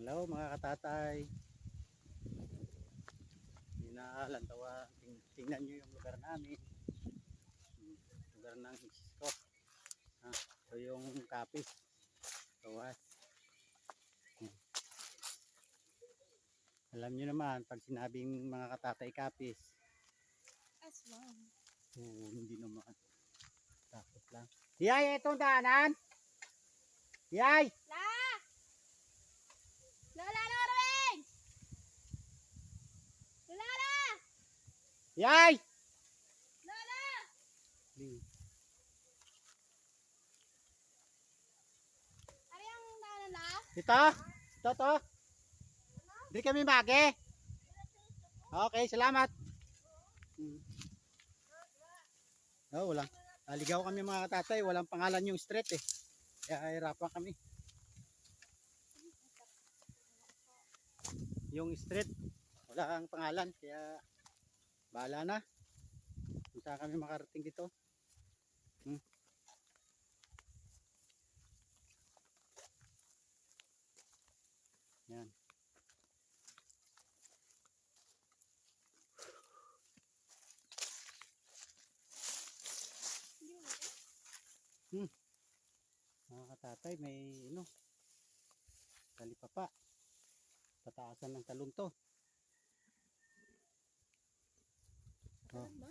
Hello mga katatay. Inalantawa, tingnan nyo yung lugar namin. Lugar ng Isko. Ito yung kapis. Tawas. Alam nyo naman, pag sinabing mga katatay kapis, Aswang. hindi naman. Takot lang. Yay, itong daanan! Yay! La! Lola Norwing! Lola! Yay! Lola! Ano yung daanan la? Ito? Ito? Hindi kami magi. Okay, salamat. Oh, walang. Aligaw kami mga katatay. Walang pangalan yung street eh. Kaya hirapan kami. Yung street, wala ang pangalan. Kaya bahala na. Kung saan kami makarating dito. Yan. Mga katatay, may talipapa. Tataasan ng talon to. Saan ba?